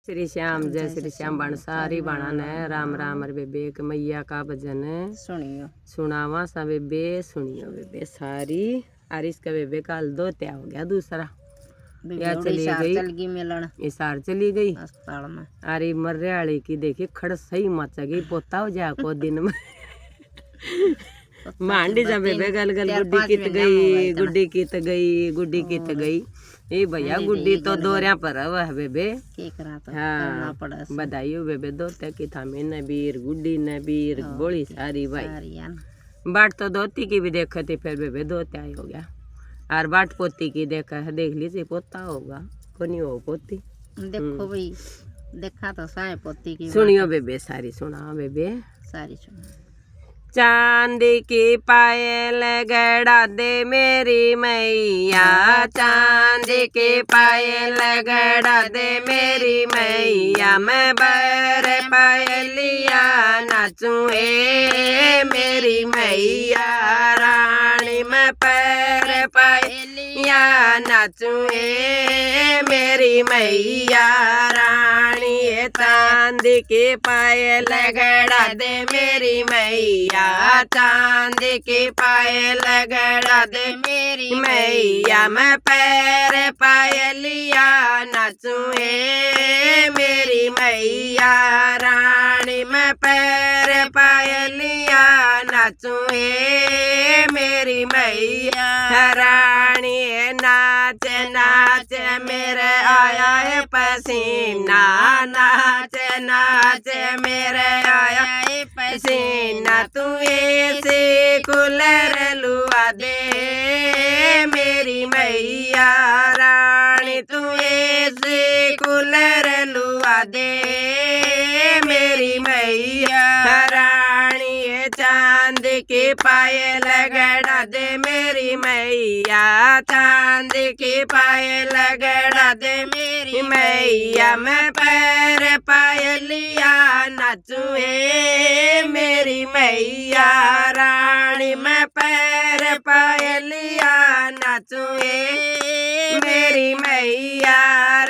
श्री श्याम जय श्री श्याम बण सारी बाणा ने राम राम अरे बेबे एक मैया का भजन सुनियो सुनावा सा बेबे सुनियो बेबे सारी और इसका बेबे कल दो त्या हो गया दूसरा या चली गई मिलन इसार चली गई अस्पताल में। अरे मर्याली की देखी खड़ सही मचा गई पोता हो जा को दिन में मांडी जा बेबे गल गल गुड्डी कित गई ए भैया गुड्डी तो दोरिया पर है बेबे हाँ बधाई हो बेबे दोते की था में नबीर गुड्डी नबीर बोली सारी भाई बाट तो धोती की भी देखा थी फिर बेबे धोते आई हो गया और बाट पोती की देखा है देख लीजिए पोता होगा को नहीं हो पोती देखो भाई देखा तो सारे पोती की सुनियो बेबे सारी सुना बेबे सारी सुना चांदी की पायल गड़ा दे मेरी मैया चांदी की पायल गड़ा दे मेरी मैया मैं बर पायलिया नाचूं मेरी मैया रानी मैं पैर पायलिया नाचूं मेरी मैया रानी चांदी की पायल गड़ा दे मेरी मैया चांद के पायल गड़ा दे मेरी मैया मैं पैर पायलिया नाचूं मेरी मैया रानी मैं पैर पायलिया नाचूं मेरी मैया रानी नाच नाच मेरे आया है पसीना नाच नाच मेरे आया है पसीना तू ऐसे कूलर लुआ दे मेरी मैया रानी तू ऐसे कूलर लुआ दे मेरी मैया रानी चांद के पायल गड़ा दे मेरी मैया चांद के पायल गड़ा दे मेरी मैया मैं पैर पायलिया नाचूं मेरी मैया रानी मैं पैर पायलिया नाचूं मेरी मैया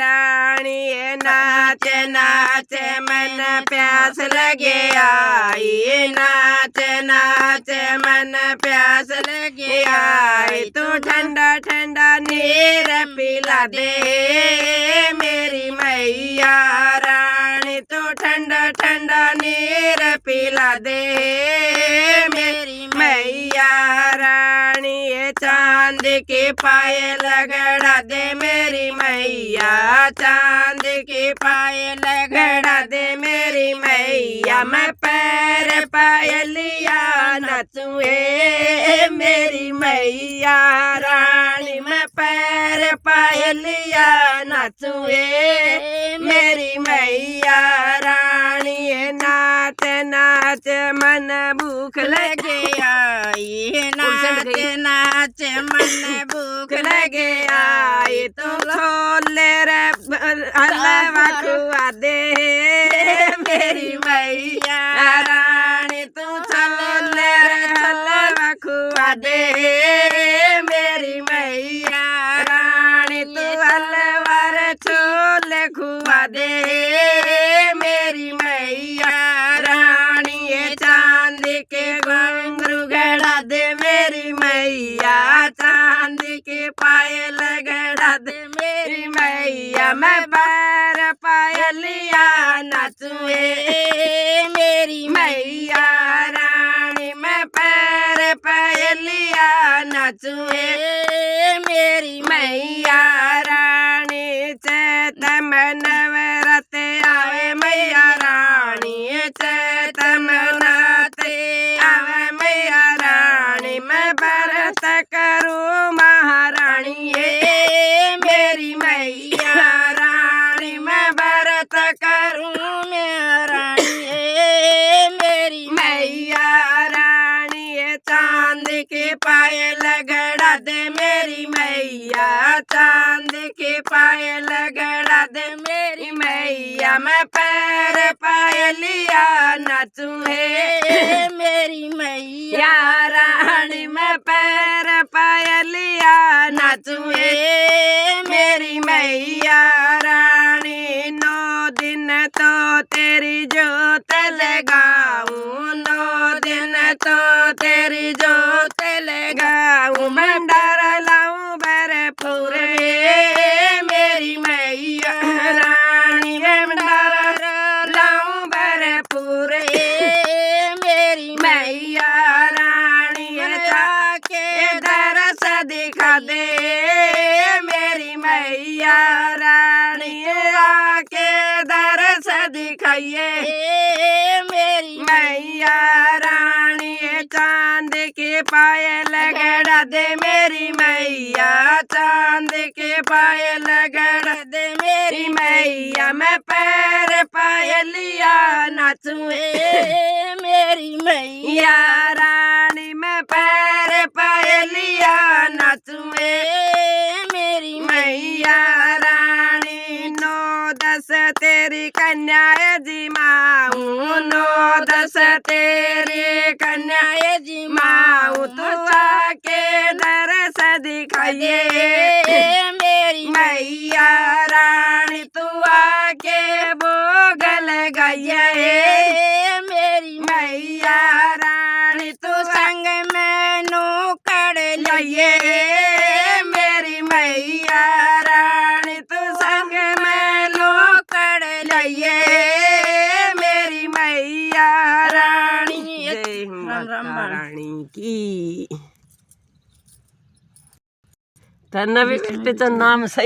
रानी नाच नाच मन प्यास लगे आई नाच नाच मन प्यास लगे आई तू ठंडा ठंडा नीर पिला दे मेरी मैया रानी तू ठंडा ठंडा नीर पिला दे मेरी मैया रानी चांद के पायल गड़ा दे मेरी मैया चांद के पायल गड़ा दे मेरी मैया मैं पैर पायलिया नाचूं मेरी मैया रानी मैं पैर पायलिया नाचूं मेरी मैया रानी नाच नाच मन भूख लगे आई नाच नाच मन भूख लगे आई तो छोले रे हलवा खुआ दे मेरी मैया रानी तू छोले रे हलवा खुआ दे मेरी मैया रानी तू हलवा रे छोले खुआ दे मेरी मैया रानी चांद के घुंघरू गड़ा दे मेरी मैया चांद के पायल गड़ा दे मेरी मैया मैं पैर पायलिया नाचूं मेरी मैया रानी मैं पैर पायलिया नाचूं मेरी मैया रानी चैत में नवरत आवे मैया रानी चैत में नवरते आवे मैया रानी मैं व्रत करूं महारानी मेरी मैया रानी मैं व्रत करूं महारानी मेरी मैया रानी चांद के पायल गड़ा दे मेरी मैया चांद के पायल गड़ा दे मेरी मैया मैं पैर पायलिया नाचूं मेरी मैया रानी मैं पैर पायलिया नाचूं मेरी मैया रानी 9 दिन तो तेरी जोत लगाऊं, 9 दिन तो तेरी जोत लगाऊं, भंडारा लाऊं भरपूर मेरी मैया रानी, भंडारा लाऊं भरपूर मेरी मैया रानी, जाके दरस दिखा दे मेरी मैया रानी, आके दरस दिखाइए मेरी मैया रानी, चांद के पायल गड़ा दे मेरी मैया, चांद के पायल गड़ा दे मेरी मैया, मैं पैर पायलिया नाचूं मेरी मैया रानी, मैं पैर पायलिया नाचूं मेरी मैया रानी, 9-10 तेरी कन्या जिमाऊं, 9-10 तेरी कन्या जिमाऊं, तू आके दरस दिखाइए मेरी मैया रानी, तू आके भोग लगाइए मेरी मैया रानी, तू संग में नौकर लाइए मेरी मैया रानी, तू संग में नौकर लाइए मेरी मैया रानी। जय माता रानी की। तर नवी बेटीचं नाम सही